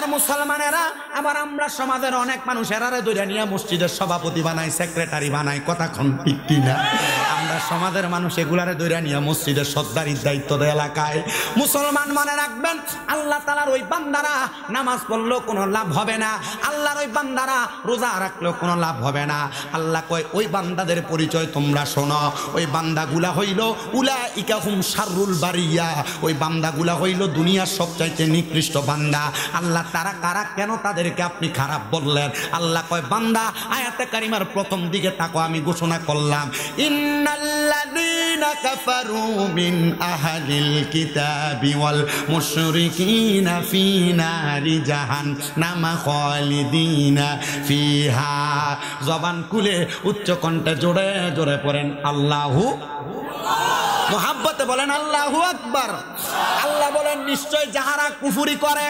এবার মুসলমানেরা, আবার আমরা সমাজের অনেক মানুষ এরারে দইরা নিয়ে মসজিদের সভাপতি বানাই, সেক্রেটারি বানাই, কথাক্ষণ ঠিক কিনা? আমরা সমাজের মানুষ এগুলারে দইরা নিয়ে মসজিদের সর্দারির দায়িত্ব দেয় এলাকায়। মুসলমান মনে রাখবেন, আল্লাহ তাআলার ওই বান্দারা নামাজ পড়লেও কোনো লাভ হবে না, আল্লাহর ওই বান্দারা রোজা রাখলেও কোনো লাভ হবে না। আল্লাহ কয় ওই বান্দাদের পরিচয় তোমরা শোনো, ওই বান্দাগুলা হইল উলাইকা হুম শাররুল বারিয়া, ওই বান্দাগুলা হইল দুনিয়ার সবচাইতে নিকৃষ্ট বান্দা। আল্লাহ তারা কারা, কেন তাদেরকে আপনি খারাপ বললেন? আল্লাহ কয় বান্দা, আয়াতে কারিমার প্রথম দিকে তাকো আমি ঘোষণা করলাম, ইন্নাল্লাযীনা কাফারু মিন আহলিল কিতাবি ওয়াল মুশরিকিনা ফি নারি জাহান্নাম খালিদিনা ফিহা। জবান খুলে উচ্চ কণ্ঠে জোরে জোরে পড়েন আল্লাহু, মোহাব্বতে বলেন আল্লাহু আকবার। আল্লাহ বলেন নিশ্চয় যাহারা কুফরি করে,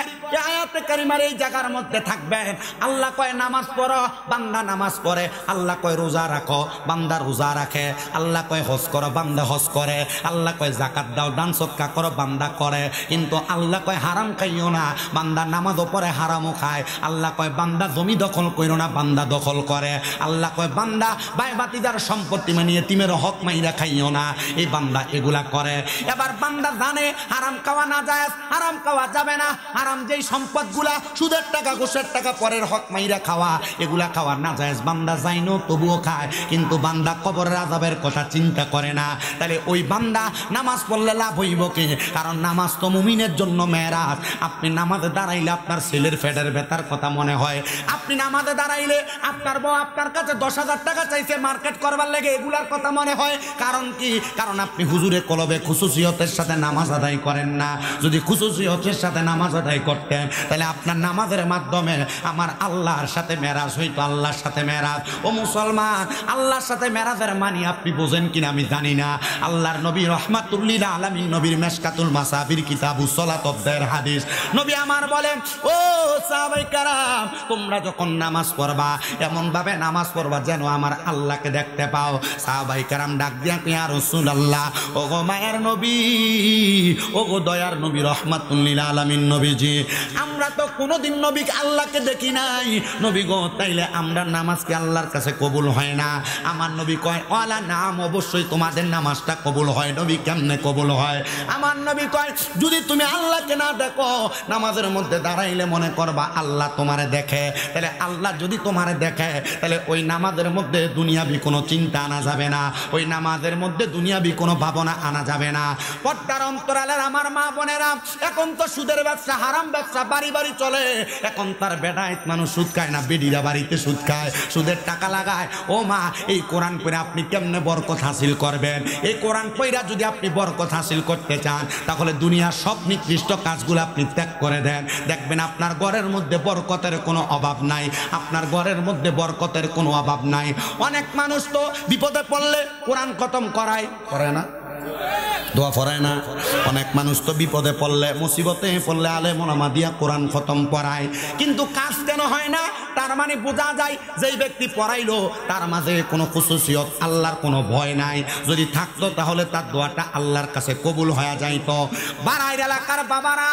আয়াতে কারিমার এই জায়গার মধ্যে থাকবেন। আল্লাহ কয় নামাজ পড়ো, বান্দা নামাজ পড়ে। আল্লাহ কয় রোজা রাখো, বান্দা রোজা রাখে। আল্লাহ কয় হজ করো, বান্দা হজ করে। আল্লাহ কয় যাকাত দাও, দান সদকা করো, বান্দা করে। কিন্তু আল্লাহ কয় হারাম খাইও না, বান্দা নামাজও পড়ে হারামও খায়। আল্লাহ কয় বান্দা জমি দখল করো না, বান্দা দখল করে। আল্লাহ কয় বান্দা ভাই ভাতিজার সম্পত্তি মানে এতিমের হক মাইরা খাইও না, এই বান্দা এগুলা করে। এবার বান্দা জানে হারাম খাওয়া না যায়, হারাম খাওয়া যাবে না, হারাম যেই সম্পদগুলা সুদের টাকা ঘুষের টাকা পরের হক মাইরা খাওয়া, এগুলা খাওয়া না যায়, বান্দা যাইনো তবুও খায়। কিন্তু বান্দা কবরের আযাবের কথা চিন্তা করে না। তাহলে ওই বান্দা নামাজ পড়লে লাভ হইব কি? কারণ নামাজ তো মুমিনের জন্য মেরাজ। আপনি নামাজে দাঁড়াইলে আপনার ছেলের ফেডের ব্যথার কথা মনে হয়। আপনি নামাজে দাঁড়াইলে আপনার বউ আপনার কাছে 10,000 টাকা চাইছে মার্কেট করবার লেগে, এগুলার কথা মনে হয়। কারণ কি? কারণ আপনি হুজুরে কলবে খুশুসিয়তের সাথে নামাজ আদায় করেন না। যদি খুশুসিয়তের সাথে নামাজ আদায় করতেন, তাহলে আপনার নামাজের মাধ্যমে আমার আল্লাহর সাথে মেরাজ হইতো, আল্লাহর সাথে মেরাজ। ও মুসলমান, আল্লাহর সাথে মেরাজের মানি আপনি বোঝেন কিনা আমি জানি না। আল্লাহর নবী রাহমাতুল লিল আলামিন, নবীর মিশকাতুল মাসাবির কিতাবুস সালাত অধ্যায়ের হাদিস, নবী আমার বলেন, ও সাহাবায়ে কেরাম, তোমরা যখন নামাজ পড়বা এমন ভাবে নামাজ পড়বা যেন আমার আল্লাহকে দেখতে পাও। সাহাবায়ে কেরাম ডাক দিয়া ইয়া রাসূলুল্লাহ, ও গো মায়ের নবী, ও গো দয়ার নবী রাহমাতুল লিল আলামিন নবীজি, আমরা তো কোনোদিন নবীকে আল্লাহকে দেখি নাই। নবী গো, তাইলে আমরা নামাজকে আল্লাহর কাছে কবুল হয় না? আমার নবী কয়, ওয়ালা নাম, অবশ্যই তোমাদের নামাজটা কবুল হয়। নবী কেমনে কবুল হয়? আমার নবী কয়, যদি তুমি আল্লাহকে না দেখো, নামাজের মধ্যে দাঁড়াইলে মনে করবা আল্লাহ তোমারে দেখে। তাহলে আল্লাহ যদি তোমারে দেখে, তাহলে ওই নামাজের মধ্যে দুনিয়াবি কোনো চিন্তা আনা যাবে না, ওই নামাজের মধ্যে দুনিয়াবি কোনো ভাবনা আনা যাবে না। পর্দার অন্তরালের আমার মা বোনেরা, এখন তো সুদের ব্যবসা, হারাম ব্যবসা বাড়ি বাড়ি চলে। এখন তার বেড়ায় মানুষ সুদ খায় না, বেডিরা বাড়িতে সুদ খায়, সুদের টাকা লাগায়। ও মা, এই কোরআন পড়ে আপনি কেমনে বরকত হাসিল করবেন? এই কোরআন পড়া যদি আপনি বরকত হাসিল করতে চান, তাহলে দুনিয়ার সব নিকৃষ্ট কাজগুলো আপনি ত্যাগ করে দেন। দেখবেন আপনার ঘরের মধ্যে বরকতের কোনো অভাব নাই, আপনার ঘরের মধ্যে বরকতের কোনো অভাব নাই। অনেক মানুষ তো বিপদে পড়লে কোরআন খতম করায়, করে না? দোয়া পড়ায় না? অনেক মানুষ তো বিপদে পড়লে, মুসিবতে পড়লে আলেম ওলামা দিয়া কোরআন খতম পড়ায়, কিন্তু কাজ কেন হয় না? তার মানে বোঝা যায় যেই ব্যক্তি পড়াইলো তার মাঝে কোনো খুশুসিয়ত, আল্লাহর কোনো ভয় নাই। যদি থাকতো তাহলে তার দোয়াটা আল্লাহর কাছে কবুল হয়ে যাইতো। বাড়াইর এলাকার বাবারা,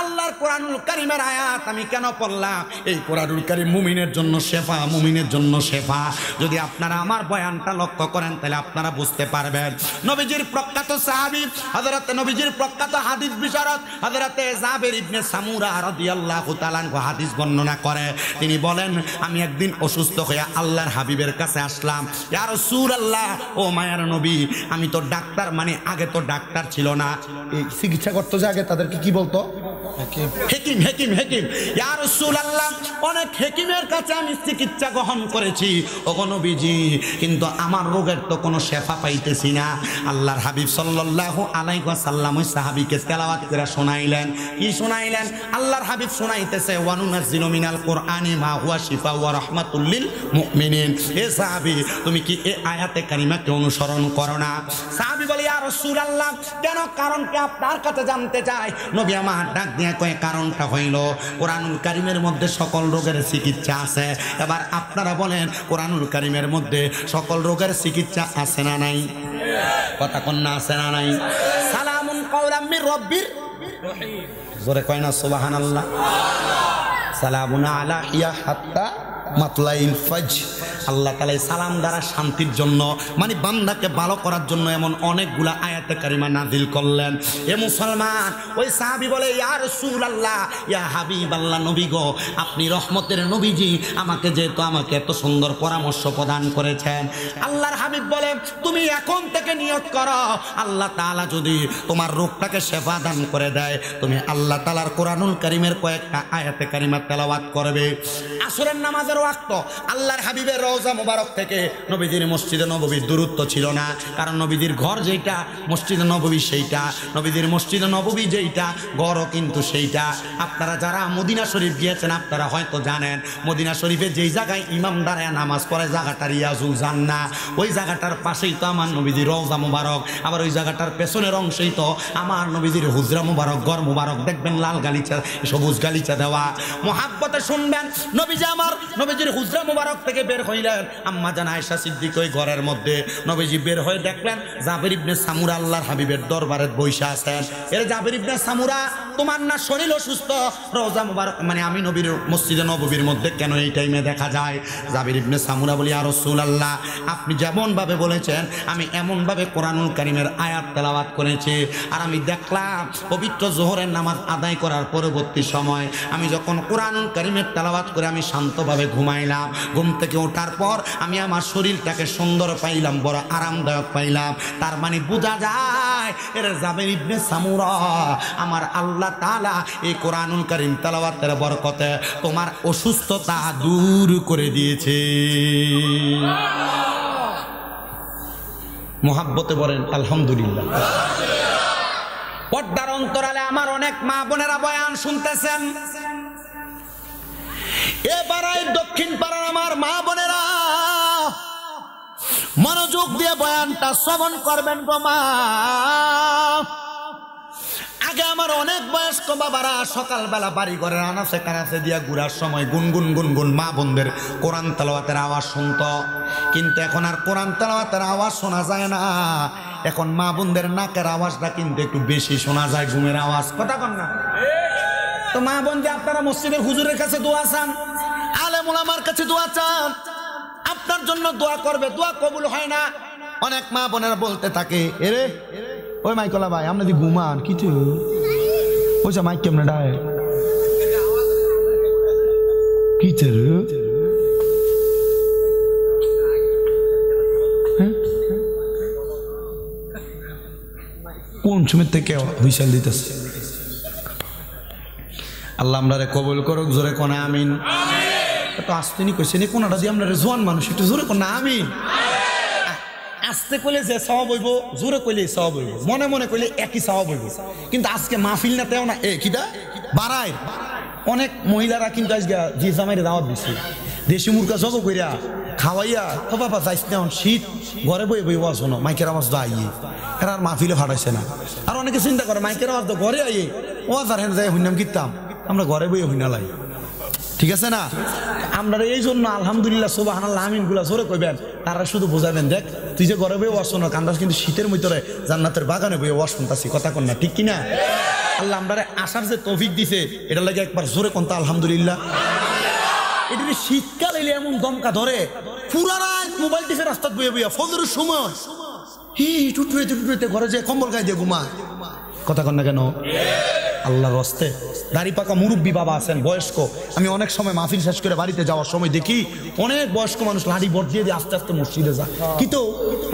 আল্লাহর কোরআনুল কারীমের আয়াত আমি কেন পড়লাম? এই কোরআনুল কারীম মুমিনের জন্য শেফা, মুমিনের জন্য শেফা। যদি আপনারা আমার বয়ানটা লক্ষ্য করেন, তাহলে আপনারা বুঝতে পারবেন। নবীজির প্রখ্যাত সাহাবী, হযরত নবীজির প্রখ্যাত হাদিস বিশারদ হযরত জাবের ইবনে সামুরা রাদিয়াল্লাহু তাআলা আনহু হাদিস বর্ণনা করে। তিনি বলেন, আমি একদিন অসুস্থ হয়ে আল্লাহর হাবিবের কাছে আসলাম। ইয়া রাসূলুল্লাহ, ও মায়ার নবী, আমি তো ডাক্তার, মানে আগে তো ডাক্তার ছিল না, এই চিকিৎসা করতে যে আগে তাদেরকে কি বলতো? হেকিম, হেকিম, হেকিম। ইয়া রাসূলুল্লাহ, অনেক হেকিমের কাছে আমি চিকিৎসা গ্রহণ করেছি ওগো নবীজি, কিন্তু আমার রোগের তো কোনো শেফা পাইতেছি না। আল্লাহর হাবিব সাল্লাল্লাহু আলাইহি ওয়াসাল্লাম ওই সাহাবীকে তেলাওয়াত করে শোনাইলেন। কি শোনাইলেন? আল্লাহর হাবিব শোনাইতেছে, ওয়া নুনাজ্জিলু মিনাল কুরআনি মা হুয়া শিফা ওয়া রাহমাতুল লিল মুমিনিন। এ সাহাবী, তুমি কি এই আয়াতে কারিমাকে অনুসরণ করো না? সাহাবী বলে, ইয়া রাসূলুল্লাহ, কেন? কারণকে আপনার কাছে জানতে চাই। নবী আমার ডাক দিয়ে কয়, কারণটা হইল কোরআনুল কারীমের মধ্যে সকল রোগের চিকিৎসা আছে। এবার আপনারা বলেন, কোরআনুল কারীমের মধ্যে সকল রোগের চিকিৎসা আছে না নাই? কথা কন্যা আছে না নাই? সালামুন কাওলাম মির রাব্বির রহিম। জোরে কয় না সুবহানাল্লাহ। সালামুন আলা ইয়া হাত্তা মাতলাইল ফজর। আল্লাহ তাআলা সালাম দ্বারা শান্তির জন্য মানে বান্দাকে ভালো করার জন্য এমন অনেকগুলা আয়াতে কারিমা নাজিল করলেন। এ মুসলমান, ওই সাহাবী বলে ইয়া রাসূলুল্লাহ, ইয়া হাবিবাল্লাহ, নবী গো, আপনি রহমতের নবীজি, আমাকে এত সুন্দর পরামর্শ প্রদান করেছেন। আল্লাহর হাবিব বলে তুমি এখন থেকে নিয়ত করো, আল্লাহ তাআলা যদি তোমার রোগটাকে শেফা দান করে দেয়, তুমি আল্লাহ তাআলার কোরআনুল কারীমের কয়েকটা আয়াতে কারিমা তেলাওয়াত করবে। আসরের নামাজের ওয়াক্ত আল্লাহর হাবিবের রওজা মুবারক থেকে নবীজির মসজিদে নববীর দূরত্ব ছিল না, কারণ নবীজির ঘর যেইটা মসজিদে নববী সেইটা, নবীজির মসজিদে নববী যেইটা ঘরও কিন্তু সেইটা। আপনারা যারা মদিনা শরীফ গিয়েছেন আপনারা হয়তো জানেন, মদিনা শরীফে যেই জায়গায় ইমাম দাঁড়ায় নামাজ পড়ে জায়গাটা রিয়াজুল জান্নাহ, ওই জায়গাটার পাশেই তো আমার নবীজির রওজা মুবারক, আবার ওই জায়গাটার পেছনের অংশেই তো আমার নবীজির হুজরা মুবারক, ঘর মুবারক। দেখবেন লাল গালিচা, সবুজ গালিচা দেওয়া। মুহাব্বতে শুনবেন, নবীজি আমার নবীজির হুজরা মুবারক থেকে বের হইলেন, আম্মা জান আয়েশা সিদ্দিক ওই ঘরের মধ্যে। নবীজি বের হয়ে দেখলেন জাবির ইবনে সামুরা আল্লাহর হাবিবের দরবারে বসে আছেন। এর জাবির ইবনে সামুরা, তোমার না শরীর অসুস্থ, রওজা মুবারক মানে আমি নবীর মসজিদে নববীর মধ্যে কেন এই টাইমে দেখা যায়? জাবির ইবনে সামুরা বলি, ইয়া রাসূলুল্লাহ, আপনি যেমন ভাবে বলেছেন আমি এমন ভাবে কোরআনুল কারীমের আয়াত তেলাওয়াত করেছি, আর আমি দেখলাম পবিত্র যোহরের নামাজ আদায় করার পরবর্তী সময় আমি যখন কোরআনুল কারীমের তেলাওয়াত করে আমি শান্তভাবে ঘুমাইলাম, ঘুম থেকে ওঠার পর আমি আমার শরীরটাকে সুন্দর পাইলাম, বড় আরামদায়ক পাইলাম। তার মানে বোঝা যায় এর জাবির ইবনে সামুরা, আমার আল্লাহ তাআলা এই কোরআনুল কারীম তেলাওয়াতের বরকতে তোমার অসুস্থতা দূর করে দিয়েছে। মুহাব্বতে বলেন আলহামদুলিল্লাহ। পর্দার অন্তরালে আমার অনেক মা বোনেরা বয়ান শুনতেছেন, এবার দক্ষিণ পাড়ার আমার মা বোনেরা মনোযোগ দিয়ে বয়ানটা শ্রবণ করবেন গো মা। আগে আমার অনেক বয়স্ক বাবারা সকালবেলা বাড়ি ঘরের আনাচে কানাচে দিয়া ঘুরার সময় গুনগুন গুনগুন মা বোনদের কোরআন তেলাওয়াতের আওয়াজ শুনত, কিন্তু এখন আর কোরআন তেলাওয়াতের আওয়াজ শোনা যায় না। এখন মা বোনদের নাকের আওয়াজটা কিন্তু একটু বেশি শোনা যায়, ঘুমের আওয়াজ। কথা কন না? তো মা বোন যে আপনারা মসজিদের হুজুরের কাছে দোয়া চান, আলেম ওলামার কাছে দোয়া চান, আপনার জন্য দোয়া করবে, দোয়া কবুল হয় না। অনেক মা বোনেরা বলতে থাকে, এরে ওই মাইকলা ভাই আমরা দি ঘুমান কিছু ওইসা মাইক কেমনে ডায় কি কোন সময় থেকে হুইসেল দিতেছে? আল্লাহ আমরা কবুল করুক, জোরে কোনা আমিন। তো আসতেনি কইছে নি কোনটা দিয়ে আমরা জোয়ান মানুষ, একটু জোরে কোনা আমিন। আস্তে কইলে যে সওয়াব হইব, জোরে কইলে সওয়াব হইব, মনে মনে কইলে একই সওয়াব হইব। কিন্তু আজকে মাহফিল না তেও না এ কিটা বাড়ায়। অনেক মহিলারা কিন্তু আজকে যে জামাইরে দাওয়াত দিছে, দেশি মুরগা জব কইরা খাওয়াইয়া তো বাবা যাইস না, শীত ঘরে বই বই ওয়াজ শোনো, মাইকের আওয়াজ তো আইয়ে এরা আর মাহফিলে ফাটাইছে না। আর অনেকে চিন্তা করে মাইকের আওয়াজ তো ঘরে আইয়ে ওয়াজ আর হেন যাই হইনাম কিতাম, আমরা ঘরে বইয়ে হইনা লাই। ঠিক আছে না? আমরা এই জন্য আলহামদুলিল্লাহ সুবহানাল্লাহ আমিন গুলা জোরে কইবেন, তারা শুধু বোঝাবেন দেখ তুই যে ঘরে বইয়ে ওয়াজ শোনো কান্দাস, কিন্তু শীতের ভিতরে জান্নাতের বাগানে বইয়ে ওয়াজ শুনতাছি। কথা কন না? ঠিক কিনা? আল্লাহ আমরা আসার যে তৌফিক দিছে এটা লাগে একবার জোরে কোনটা আলহামদুলিল্লাহ। এটা শীতকাল এলে এমন দমকা ধরে, পুরা রাত মোবাইল টিপে রাস্তাত বইয়ে বইয়া ফজরের সময় টুটুতে ঘরে যে কম্বল গায়ে দিয়ে ঘুমা। কথা কন না কেন? আল্লাহর রাস্তে দাড়ি পাকা মুরব্বী বাবা আছেন বয়স্ক, আমি অনেক সময় মাহফিল শেষ করে বাড়িতে যাওয়ার সময় দেখি অনেক বয়স্ক মানুষ লাঠি বট দিয়ে দিয়ে আস্তে আস্তে মসজিদে যায়। কিন্তু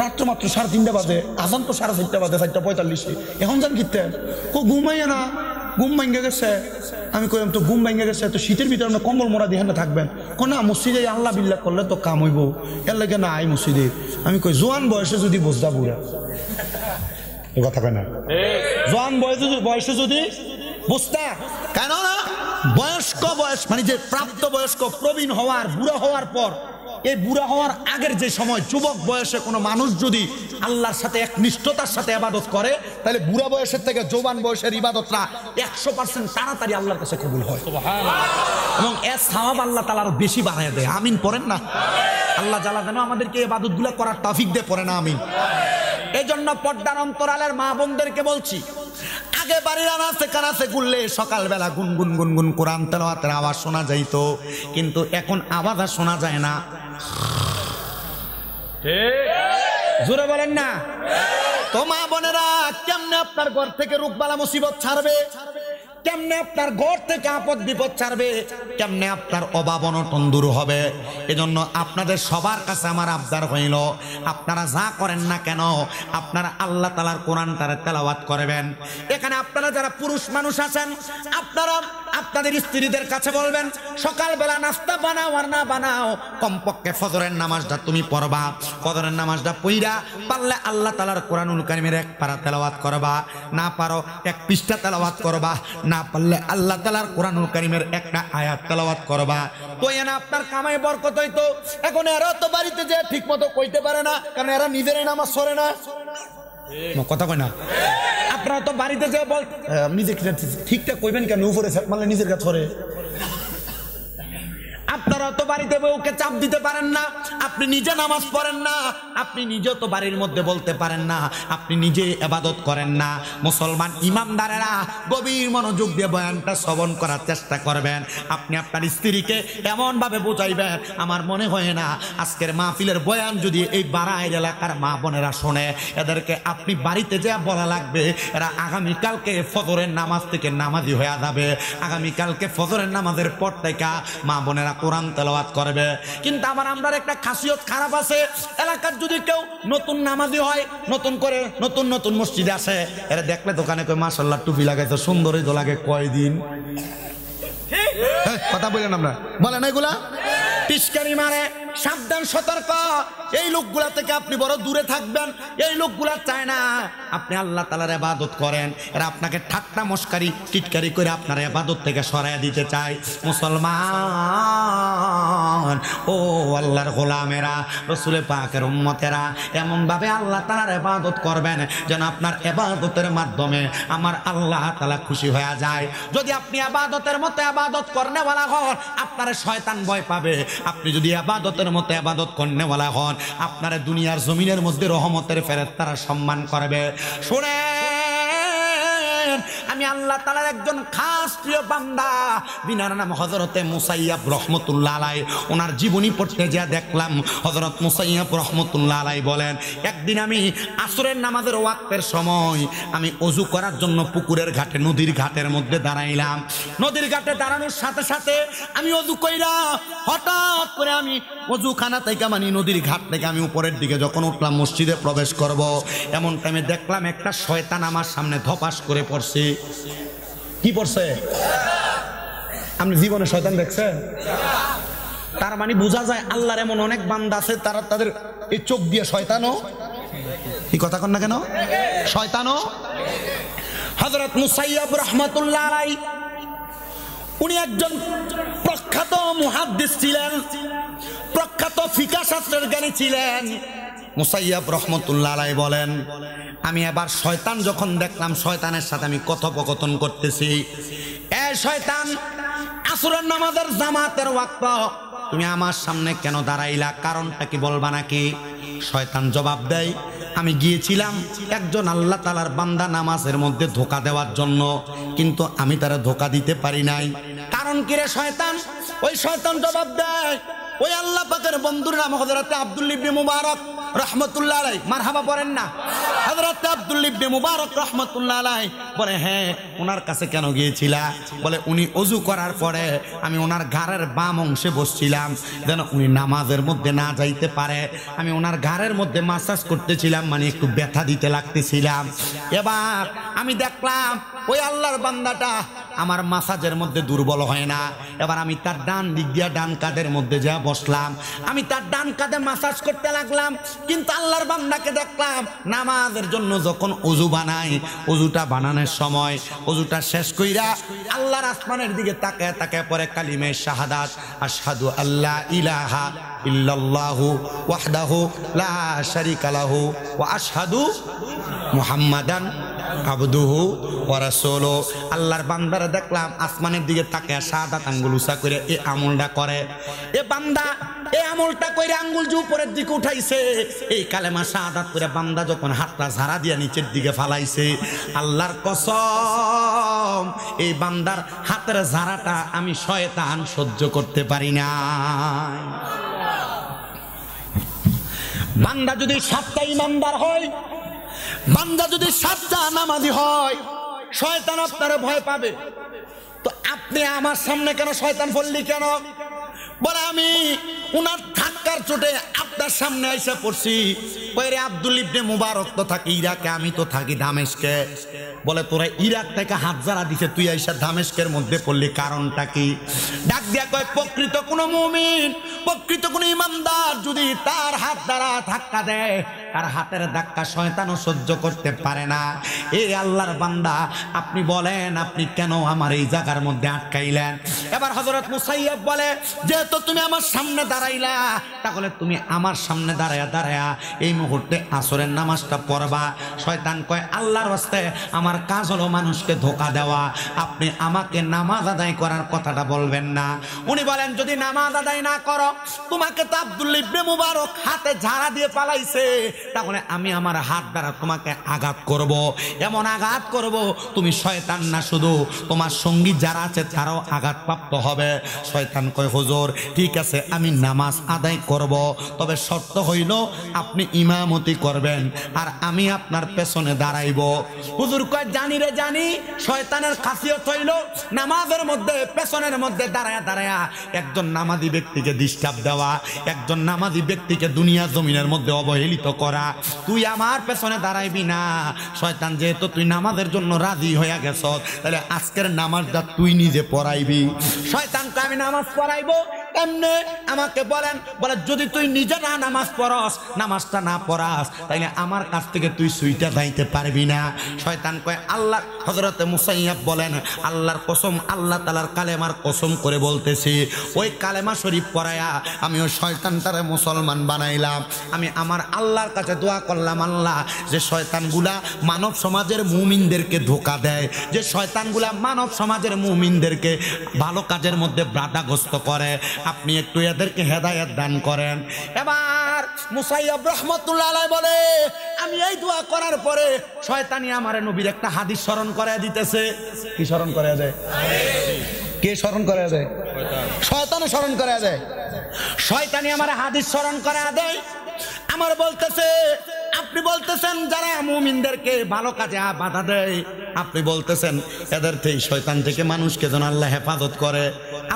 রাত্র মাত্র 3:30 বাজে, আজান তো 4:30 বাজে, 4:45। এখন যান কিনতে ও ঘুমাইয়া না, ঘুম ভাঙ্গে গেছে। আমি কইলাম তো ঘুম ভাঙ্গে গেছে, তো শীতের ভিতরে আমরা কম্বল মোড়া দিয়ে না থাকবেন? না মসজিদে আল্লাহ বিল্লাহ করলে তো কাম হইব, এর লাগে না আই মসজিদে। আমি কই জোয়ান বয়সে যদি বসদা বুড়া, কথা কয় না? জোয়ান বয়সে যদি বুঝতা, কেন না বয়স্ক বয়স মানে যে প্রাপ্ত বয়স্ক প্রবীণ হওয়ার বুড়া হওয়ার পর, এই বুড়া হওয়ার আগের যে সময় যুবক বয়সে কোনো মানুষ যদি আল্লাহর সাথে একনিষ্ঠতার সাথে ইবাদত করে, তাহলে বুড়া বয়সের থেকে জওয়ান বয়সের ইবাদতটা 100% তাড়াতাড়ি আল্লাহর কাছে কবুল হয়। এবং এর সওয়াব আল্লাহ তাআলা আরো বেশি বাড়ায় দেয়। আমিন পড়েন না? আল্লাহ জালা যেন আমাদেরকে ইবাদতগুলো করার তৌফিক দে, পড়ে না আমিন। এই জন্য পর্দার অন্তরালের মা বোনদেরকে বলছি, আগে বাড়ির আনাচে কানাচে ঘুরলে সকালবেলা গুনগুন গুনগুন কোরআন তেলাওয়াতের আওয়াজ শোনা যাইতো, কিন্তু এখন আওয়াজ আর শোনা যায় না। জোরে বলেন না। তো মা বোনেরা, কেমনে আপনার ঘর থেকে রোগবালা মুসিবত ছাড়বে? কেমনে আপনার ঘর থেকে আপদ বিপদ ছাড়বে? কেমনে আপনার অভাব অনটন দূর হবে? এজন্য আপনাদের সবার কাছে আমার আবদার হইল, আপনারা যা করেন না কেন আপনারা আল্লাহ তাআলার কোরআনটারে তেলাওয়াত করবেন। এখানে আপনারা যারা পুরুষ মানুষ আছেন, আপনারা আপনাদের স্ত্রীদের কাছে বলবেন, সকালবেলা নাস্তা বানাও আর না বানাও, কমপক্ষে ফজরের নামাজটা তুমি পড়বা। ফজরের নামাজটা পইরা পারলে আল্লাহ তাআলার কোরআনুল কারীমের এক পারা তেলাওয়াত করবা, না পারো এক পৃষ্ঠা তেলাওয়াত করবা, না পারলে আল্লাহ তাআলার কোরআনুল কারীমের একটা আয়াত তেলাওয়াত করবা। তো এনা আপনার কামাই বরকত হইতো। এখন এরা তো বাড়িতে যে ঠিক মতো কইতে পারে না, কারণ এরা নিজেরাই নামাজ পড়ে না। কথা কয় না। আপনারা তো বাড়িতে যে বল নিজে ঠিকঠাক কইবেন কেন? উপরে মারলে নিজের কাছে করে। আপনারা তো বাড়িতে বউকে চাপ দিতে পারেন না, আপনি নিজে নামাজ পড়েন না, আপনি নিজে তো বাড়ির মধ্যে বলতে পারেন না, আপনি নিজে ইবাদত করেন না। মুসলমান ইমানদারেরা গভীর মনোযোগ দিয়ে বয়ানটা শ্রবণ করার চেষ্টা করবেন। আপনি আপনার স্ত্রীকে এমন ভাবে বুঝাইবেন, আমার মনে হয় না আজকের মাহফিলের বয়ান যদি এই বাড়াইর এলাকার মা বোনেরা শোনে, এদেরকে আপনি বাড়িতে যা বলা লাগবে, এরা আগামীকালকে ফজরের নামাজ থেকে নামাজি হয়ে যাবে। আগামীকালকে ফজরের নামাজের পর থেকে মা বোনেরা কোরআন তেলাওয়াত করবে। কিন্তু আমরা একটা খাসিয়ত খারাপ আছে, এলাকার যদি কেউ নতুন নামাজি হয়, নতুন করে নতুন নতুন মসজিদে আসে, এরা দেখলে দোকানে কই মাশাআল্লাহ টুপি লাগাইছে, সুন্দরই তো লাগে কয়দিন। কথা বলেন, আমরা বলেন এগুলা টিস্কারি মারে। সাবধান, সতর্ক। এই লোকগুলা থেকে আপনি বড় দূরে থাকবেন। এই লোকগুলা চায় না আপনি আল্লাহ তাআলার ইবাদত করেন, এরা আপনাকে ঠাট্টা মস্কারি টিটকারি করে আপনার ইবাদত থেকে সরাইয়া দিতে চায়। মুসলমান ও আল্লাহর গোলামেরা, রাসূল পাকের উম্মতেরা, এমন ভাবে আল্লাহ তাআলার ইবাদত করবেন যেন আপনার ইবাদতের মাধ্যমে আমার আল্লাহ তাআলা খুশি হয়ে যায়। যদি আপনি ইবাদতের মতো ইবাদত করনেওয়ালা হন, আপনার শয়তান ভয় পাবে। আপনি যদি ইবাদতের মতো ইবাদত করনেওয়ালা হন, আপনার দুনিয়ার জমিনের মধ্যে রহমতের ফেরেশতারা সম্মান করবে। শুনেন, আমি আল্লাহ তাআলার একজন খাস প্রিয় বান্দা, বিনার নাম হযরতে মুসাইয়াব রাহমাতুল্লাহ আলাইহি। ওনার জীবনী পড়তে যা দেখলাম, হযরত মুসাইয়াব রাহমাতুল্লাহ আলাইহি বলেন, একদিন আমি আসরের নামাজের ওয়াক্তের সময় আমি ওযু করার জন্য পুকুরের ঘাটে, নদীর ঘাটের মধ্যে দাঁড়াইলাম। নদীর ঘাটে দাঁড়ানোর সাথে সাথে আমি ওযু কইরা হঠাৎ করে আমি ওযুখানা থেকে মানে নদীর ঘাট থেকে আমি উপরের দিকে যখন উঠলাম মসজিদে প্রবেশ করব, এমন টাইমে দেখলাম একটা শয়তান আমার সামনে ধপাস করে পড়ছে। কি পড়ছে? আপনি জীবনে শয়তান দেখছেন? তার মানে বোঝা যায় আল্লাহর এমন অনেক বান্দা আছে, তারা তাদের এই চোখ দিয়ে শয়তানও, কি কথা কন না কেন, শয়তানও। হযরত মুসাইয়াব রাহমাতুল্লাহ আলাইহি উনি একজন প্রখ্যাত মুহাদ্দিস ছিলেন, প্রখ্যাত ফিকহ শাস্ত্রের জ্ঞানী ছিলেন। মুসাইয়াব রাহমাতুল্লাহ আলাইহি বলেন, আমি এবার শয়তান যখন দেখলাম, শয়তানের সাথে আমি কথোপকথন করতেছি। এ শয়তান, আসরের নামাজের জামাতের ওয়াক্ত তুমি আমার সামনে কেন দাঁড়াইলা? কারণটা কি বলবা নাকি? শয়তান জবাব দেয়, আমি গিয়েছিলাম একজন আল্লাহ তাআলার বান্দা নামাজের মধ্যে ধোঁকা দেওয়ার জন্য, কিন্তু আমি তারা ধোঁকা দিতে পারি নাই। কারণ কি রে শয়তান? ওই শয়তান জবাব দেয়, ওই আল্লাহ পাকের বন্ধুর নাম হযরত আব্দুল্লাহ ইবনে মুবারক রাহমাতুল্লাহ আলাইহি। মারহাবা পড়েন না। হযরত আব্দুল্লাহ ইবনে মুবারক রাহমাতুল্লাহ আলাইহি বলে, হ্যাঁ, ওনার কাছে কেন গিয়েছিলা? বলে, উনি ওযু করার পরে আমি ওনার ঘাড়ের বাম অংশে বসছিলাম যেন উনি নামাজের মধ্যে না যাইতে পারে। আমি ওনার ঘাড়ের মধ্যে মাসাজ করতেছিলাম, মানে একটু ব্যথা দিতে লাগতেছিলাম। এবার আমি দেখলাম ওই আল্লাহর বান্দাটা আমার মাসাজের মধ্যে দুর্বল হয় না। এবার আমি তার ডান দিক দিয়া ডান কাঁধের মধ্যে যা বসলাম, আমি তার ডান কাঁধে মাসাজ করতে লাগলাম। কিন্তু আল্লাহর বান্দাকে দেখলাম নামাজের জন্য যখন ওযু বানাই, ওযুটা বানানোর সময় ওযুটা শেষ কইরা আল্লাহর আসমানের দিকে তাকায় তাকায় পরে কালিমে শাহাদাত, আশহাদু আল্লা ইলাহা ইল্লাল্লাহু ওয়াহদাহু লা শারীকা লাহু ওয়া আশহাদু মুহাম্মাদান আবদুহু ওয়া রাসূলুহু। আল্লাহর বান্দারা দেখলাম আসমানের দিকে তাকায় শাহাদাত আঙ্গুল উঁচা করে এই আমলটা করে। এ বান্দা এই আমলটা কইরা আঙ্গুল যে উপরের দিকে উঠাইছে, এই কালেমা শাহাদাত করে বান্দা যখন হাতটা ঝাড়া দিয়া নিচের দিকে ফালাইছে, আল্লাহর কসম এই বান্দার হাতের ঝাড়াটা আমি শয়তান সহ্য করতে পারি না। বান্দা যদি সাতটা ইমানদার হয়, বান্দা যদি সাতটা নামাজি হয়, শয়তান আপনারে ভয় পাবে। তো আপনি আমার সামনে কেন শয়তান বললি কেন? বলে আমি উনার ধাক্কার চোটে আপনার সামনে এসে পড়ছি। ওরে আব্দুল ইবনে মুবারক তো থাকে ইরাকে, আমি তো থাকি দামেস্কে। বলে তোরা ইরাক থেকে হাত যারা দিছে, তুই আইসা দামেস্কের মধ্যে পড়লি, কারণটা কি? ডাক দিয়া কয় প্রকৃত কোন মুমিন, প্রকৃত কোন ইমানদার যদি তার হাত দ্বারা ধাক্কা দেয়, তার হাতের ধাক্কা শয়তানও সহ্য করতে পারে না। এই আল্লাহর বান্দা, আপনি বলেন আপনি কেন আমার এই জায়গার মধ্যে আটকাইলেন? এবার হযরত মুসাইয়্যিব বলে, যেহেতু তুমি আমার সামনে দাঁড়াইলা, তাহলে তুমি আমার সামনে দাঁড়ায়া দাঁড়ায়া এই মুহূর্তে আসরের নামাজটা পড়বা। শয়তান কয়, আল্লাহর রাস্তায় আমার কাজ হলো মানুষকে ধোঁকা দেওয়া, আপনি আমাকে নামাজ আদায় করার কথাটা বলবেন না। উনি বলেন, যদি নামাজ আদায় না করো, তোমাকে তো আব্দুল ইবনে মুবারক হাতে ঝাড়া দিয়ে পালাইছে, তাহলে আমি আমার হাত দ্বারা তোমাকে আঘাত করব, এমন আঘাত করব তুমি শয়তান না, শুধু তোমার সঙ্গী যারা আছে তারাও আঘাতপ্রাপ্ত হবে। শয়তান কয়, হুজুর ঠিক আছে আমি নামাজ আদায় করব, তবে শর্ত হইল আপনি ইমামতি করবেন আর আমি আপনার পেছনে দাঁড়াইব। হুজুর কয়, জানি রে জানি, শয়তানের খাসিয়ত হইল নামাজের মধ্যে পেছনের মধ্যে দাঁড়ায়া দাঁড়ায়া একজন নামাজি ব্যক্তিকে ডিস্টার্ব দেওয়া, একজন নামাজি ব্যক্তিকে দুনিয়া জমিনের মধ্যে অবহেলিত করা। তুই আমার পেছনে দাঁড়াইবি না। শয়তান, যেহেতু তুই নামাজের জন্য রাজি হয়ে গেছ, তাহলে আজকের নামাজটা তুই নিজে পড়াইবি। শয়তানকে আমি নামাজ পড়াইবো, এমনি আমাকে বলেন, বলে যদি তুই নিজে না নামাজ পড়স, নামাজটা না পড়াস, তাইলে আমার কাছ থেকে তুই সুইটা যাইতে পারবি না। শয়তান কয়, আল্লাহ, হযরতে মুসাইয়্যিব বলেন, আল্লাহর কসম, আল্লাহ তাআলার কালেমার কসম করে বলতেছি, ওই কালেমা শরীফ পড়ায়া আমি ওই শয়তানটারে মুসলমান বানাইলাম। আমি আমার আল্লাহর কাছে দোয়া করলাম, আল্লাহ, যে শয়তানগুলা মানব সমাজের মুমিনদেরকে ধোঁকা দেয়, যে শয়তানগুলা মানব সমাজের মুমিনদেরকে ভালো কাজের মধ্যে বাধাগ্রস্ত করে, আপনি একটু এদেরকে হেদায়েত দান করেন। এবার মুসাইয়্যিব রাহমাতুল্লাহ আলাইহি বলে, আমি এই দোয়া করার পরে শয়তানি আমার নবীর একটা হাদিস স্মরণ করায় দিতেছে। কি স্মরণ করায় দেয়? কে স্মরণ করায় দেয়? শয়তানে স্মরণ করায় দেয়। শয়তানি আমার হাদিস স্মরণ করায় দেয়। আমার বলতেছে, আপনি বলতেছেন যারা মুমিনদেরকে ভালো কাজে বাধা দেয়, আপনি বলতেছেন এদের থেকে, শয়তান থেকে মানুষকে যেন আল্লাহ হেফাজত করে।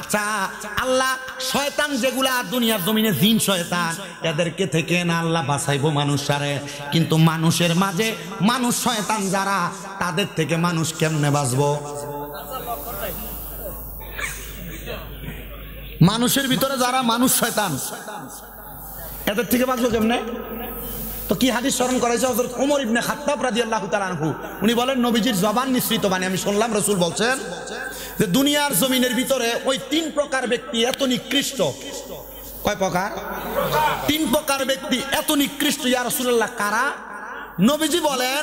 আচ্ছা, আল্লাহ শয়তান যেগুলা দুনিয়ার জমিনে জিন শয়তান, এদেরকে থেকে না আল্লাহ বাঁচাইবো মানুষারে, কিন্তু মানুষের মাঝে মানুষ শয়তান যারা, তাদের থেকে মানুষ কেমনে বাঁচবো? মানুষের ভিতরে যারা মানুষ শয়তান, এদের থেকে বাঁচবো কেমনে? তো কি হাদিস স্মরণ করাইছে হযরত ওমর ইবনে খাত্তাব রাদিয়াল্লাহু তাআলা আনহু। উনি বলেন, নবীজির জবান নিঃসৃত বাণী আমি শুনলাম, রাসূল বলছেন যে দুনিয়ার জমিনের ভিতরে ওই তিন প্রকার ব্যক্তি এত নিকৃষ্ট। কয় প্রকার? তিন প্রকার ব্যক্তি এত নিকৃষ্ট। ইয়া রাসূলুল্লাহ, কারা? নবীজি বলেন,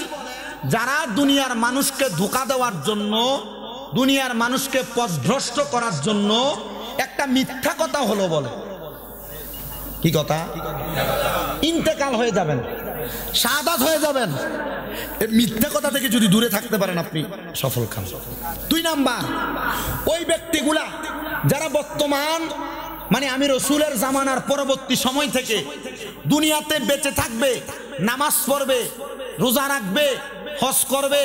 যারা দুনিয়ার মানুষকে ধোঁকা দেওয়ার জন্য, দুনিয়ার মানুষকে পথভ্রষ্ট করার জন্য একটা মিথ্যা কথা হলো বলে। কি কথা? ইন্তেকাল হয়ে যাবেন, শাহাদাত হয়ে যাবেন। এই মিথ্যা কথা থেকে যদি দূরে থাকতে পারেন, আপনি সফল খান। 2 নাম্বার, ওই ব্যক্তিগুলা যারা বর্তমান, মানে আমি রসুলের জামানার পরবর্তী সময় থেকে দুনিয়াতে বেঁচে থাকবে, নামাজ পড়বে, রোজা রাখবে, হজ করবে,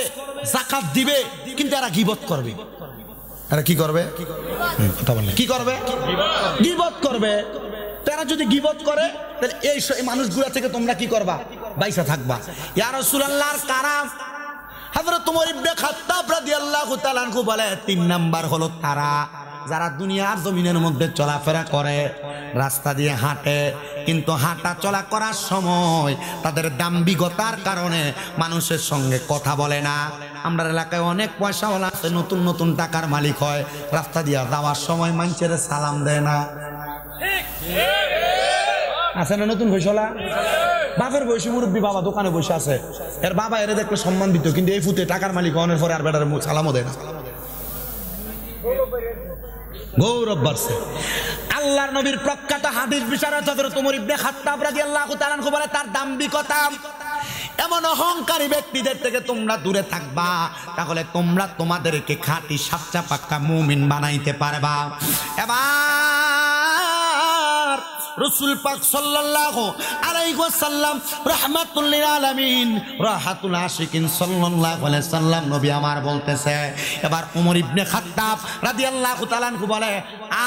যাকাত দিবে, কিন্তু এরা গীবত করবে। এরা কি করবে? কি করবে? গীবত করবে। তারা যদি গীবত করে, তাহলে এই মানুষগুলা থেকে তোমরা কি করবা? বাইসা থাকবা। ইয়া রাসূলুল্লাহর কারা? হযরত ওমর ইবনে খাত্তাব রাদিয়াল্লাহু তাআলা আনহু বলে, 3 নাম্বার হলো তারা যারা দুনিয়ার জমিনের মধ্যে চলাফেরা করে, রাস্তা দিয়ে হাঁটে, কিন্তু হাঁটা চলা করার সময় তাদের দাম্ভিকতার কারণে মানুষের সঙ্গে কথা বলে না। আমরা এলাকায় অনেক পয়সাওয়ালা আছে, নতুন নতুন টাকার মালিক হয়, রাস্তা দিয়ে যাওয়ার সময় মানুষের সালাম দেয় না। আছে না নতুন বৈশলা? বাপের বয়সী মুরব্বী বাবা দোকানে বসে আছে, এর বাবা এর দেখলে সম্মান দিত, কিন্তু এই ফুতে টাকার মালিক অনেক পরে আর বেটার সালামও দেয় না। গৌরব বাড়ছে। আল্লাহর নবীর প্রখ্যাত হাদিস বিশারদ হযরত ওমর ইবনে খাত্তাব রাদিয়াল্লাহু তাআলা আনহু বলে, তার দাম্ভিকতা, এমন অহংকারী ব্যক্তিদের থেকে তোমরা দূরে থাকবা, তাহলে তোমরা তোমাদেরকে খাঁটি সাচ্চা পাক্কা মুমিন বানাইতে পারবা। এবার রাসূল পাক সাল্লাল্লাহু আলাইহি ওয়াসাল্লাম রাহমাতুল লিল আলামিন রাহাতুল আশিকিন সাল্লাল্লাহু আলাইহি সাল্লাম নবী আমার বলতেছে, এবার ওমর ইবনে খাত্তাব রাদিয়াল্লাহু তাআলা আনহু বলে,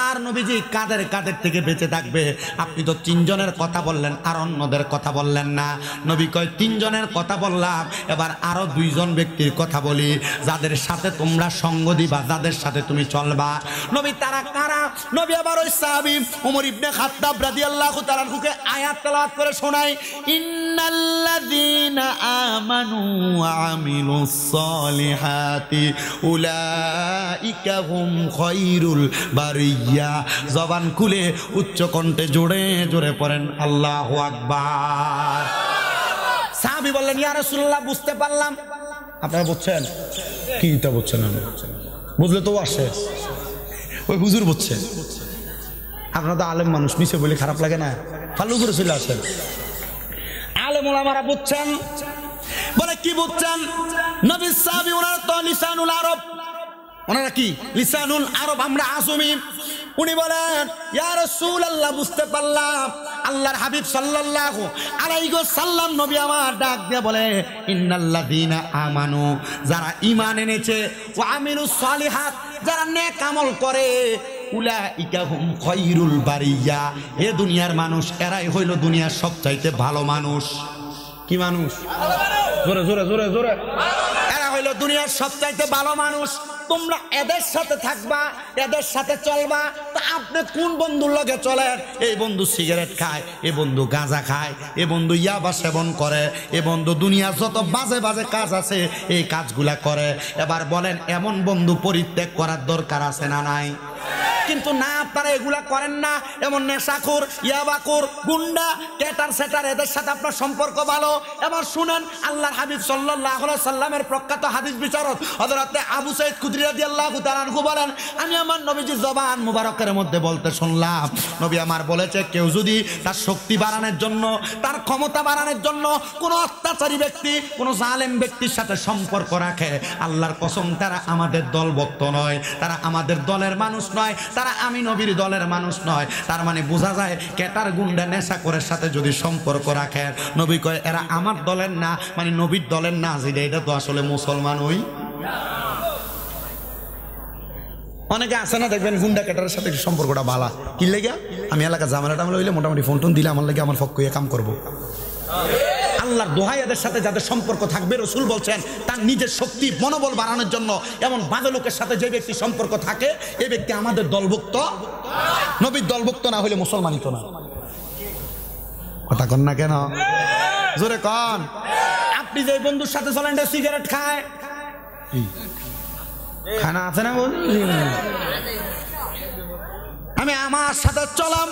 আর নবীজি কাদের কাদের থেকে বেঁচে থাকবে? আপনি তো 3 জনের কথা বললেন, আর অন্যদের কথা বললেন না। নবী কয় 3 জনের কথা বললাম, এবার আরো 2 জন ব্যক্তির কথা বলি, যাদের সাথে তোমরা সঙ্গ দিবা, যাদের সাথে তুমি চলবা। নবী তারা কারা? নবী আবার ওই সাহাবী ওমর ইবনে খাত্তাব রাদিয়াল্লাহু তাআলা আনহুকে আয়াত তেলাওয়াত করে শোনায়, ইন্নাল্লাযীনা আমানু ওয়া আমিলুস সালিহাতি উলাইকা হুম খায়রুল বারিয়া। জবান খুলে উচ্চ কণ্ঠে জোরে জোরে পড়েন আল্লাহু আকবার। সাহাবী বললেন, ইয়া রাসূলুল্লাহ, বুঝতে পারলাম। আপনারা বুঝছেন কি? তা বুঝছেন না? বুঝলে তো আসে, ওই হুজুর বুঝছে। আপনারা তো আলেম মানুষ, নিচে বলে খারাপ লাগে না, ফালু করে চলে আসেন। আলেম ওলামারা বুঝছেন। বলে কি বুঝছেন? নবী সাহাবী ওনারা তো লিসানুল আরব, ওনারা কি লিসানুল আরব, আমরা আজমি। উনি বলেন, ইয়া রাসূলুল্লাহ, বুঝতে পারলাম। আল্লাহর হাবিব সাল্লাল্লাহু আলাইহি ওয়াসাল্লাম নবী আমার ডাক দিয়ে বলে, ইন্নাল্লাযীনা আমানু, যারা ঈমান এনেছে, ওয়া আমিলুস সালিহাত, যারা নেক আমল করে, উলাইকা হুম খায়রুল বারিয়া, এ দুনিয়ার মানুষ, এরাই হইল দুনিয়ার সবচাইতে ভালো মানুষ। কি মানুষ? জোরে জোরে জোরে জোরে। এরা হইল দুনিয়ার সবচাইতে ভালো মানুষ। তোমরা এদের সাথে থাকবা, এদের সাথে চলবা। তা আপনি কোন বন্ধুর লগে চলেন? এই বন্ধু সিগারেট খায়, এ বন্ধু গাঁজা খায়, এ বন্ধু ইয়াবা সেবন করে, এ বন্ধু দুনিয়ার যত বাজে বাজে কাজ আছে এই কাজগুলা করে। এবার বলেন, এমন বন্ধু পরিত্যাগ করার দরকার আছে না নাই? কিন্তু না, আপনারা এগুলা করেন না। এমন নেশাখোর, ইয়াবাখোর, গুন্ডা, ক্যাটার সেটার, এদের সাথে আপনার সম্পর্ক ভালো। এবার শুনেন, আল্লাহর হাবিব সাল্লাল্লাহু আলাইহি সাল্লামের প্রখ্যাত হাদিস বিশারদ হযরত আবু সাঈদ খুদরী রাদিয়াল্লাহু তাআলা আনহু বলেন, আমি আমার নবীজির জবান মুবারকের মধ্যে বলতে শুনলাম, নবী আমার বলেছে, কেউ যদি তার শক্তি বাড়ানোর জন্য, তার ক্ষমতা বাড়ানোর জন্য কোনো অত্যাচারী ব্যক্তি, কোনো জালেম ব্যক্তির সাথে সম্পর্ক রাখে, আল্লাহর কসম তারা আমাদের দলভুক্ত নয়, তারা আমাদের দলের মানুষ নয়, তারা আমি নবীর দলের মানুষ নয়। তার মানে বোঝা যায়, ক্যাটার গুন্ডা নেশাখোরের সাথে যদি সম্পর্ক রাখে, নবী কয় এরা আমার দলের না, মানে নবীর দলের না। এটা তো আসলে মুসলমান হই। অনেকে আছে না, দেখবেন গুন্ডা ক্যাটারের সাথে সম্পর্কটা ভালো, কি লেগে? আমি এলাকা ঝামেলাটা হইলে মোটামুটি ফোন টোন দিলে আমার লাগে আমার পক্ষ কাম করবো। আল্লাহর দোহাই, এদের সাথে যাদের সম্পর্ক থাকবে, রাসূল বলছেন তার নিজের শক্তি মনোবল বাড়ানোর জন্য এমন বাজে লোকের সাথে যে ব্যক্তি সম্পর্ক থাকে, এই ব্যক্তি আমাদের দলভুক্ত, নবীর দলভুক্ত না হইলে মুসলমানই তো না। কথা কন না কেন? জোরে কন। আপনি যে বন্ধুর সাথে চলেন, সিগারেট খায়, খানা আছে না? আমি আমার সাথে চলাম,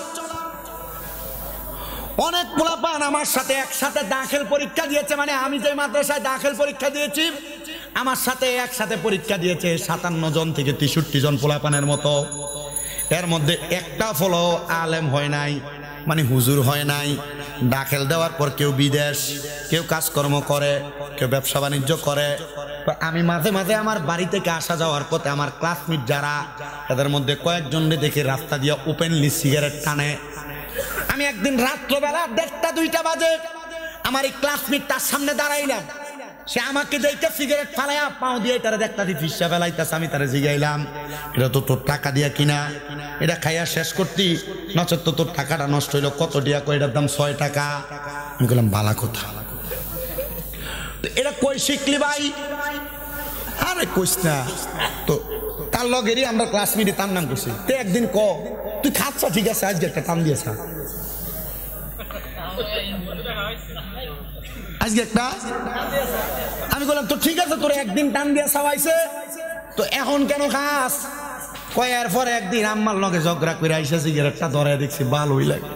অনেক পোলাপান আমার সাথে একসাথে দাখিল পরীক্ষা দিয়েছে, মানে আমি যে মাদ্রাসায় দাখিল পরীক্ষা দিয়েছি, আমার সাথে একসাথে পরীক্ষা দিয়েছে 57 জন থেকে 63 জন পোলাপানের মতো। এর মধ্যে একটা ফলো আলেম হয় নাই, মানে হুজুর হয় নাই। দাখিল দেওয়ার পর কেউ বিদেশ, কেউ কাজকর্ম করে, কেউ ব্যবসা বাণিজ্য করে। তো আমি মাঝে মাঝে আমার বাড়ি থেকে আসা যাওয়ার পথে আমার ক্লাসমেট যারা, তাদের মধ্যে কয়েকজনকে দেখে রাস্তা দিয়ে ওপেনলি সিগারেট টানে। আমি একদিন রাত্রবেলা 1:30-2টা বাজে আমার এই ক্লাসমেট তার সামনে দাঁড়াইলাম, সে আমাকে দেখে সিগারেট ফালাইয়া পাও দিয়ে তারা দেখতাছি ফিসা ফেলাইতেছে। আমি তারা জিগাইলাম, এটা তো তোর টাকা দিয়া কিনা, এটা খাইয়া শেষ করতি, নচেত তো তোর টাকাটা নষ্ট হইলো। কত দিয়া? কই এটার দাম 6 টাকা। আমি বললাম, বালা কথা, এটা কই শিখলি ভাই? আরে কইস না তো, তার লগেরই আমরা ক্লাসমেটে, তার নাম করছি। তো একদিন ক, তুই খাচ্ছা, ঠিক আছে, আজকে একটা টান দিয়েছা, আজকে একটা। আমি বললাম, তো ঠিক আছে, তোর একদিন টান দিয়ে খাওয়াইছে, তো এখন কেন খাস? কয় এর পরে একদিন আম্মার লগে ঝগড়া করে আইসা সিগারেটটা ধরে দেখছি, ভালোই লাগে।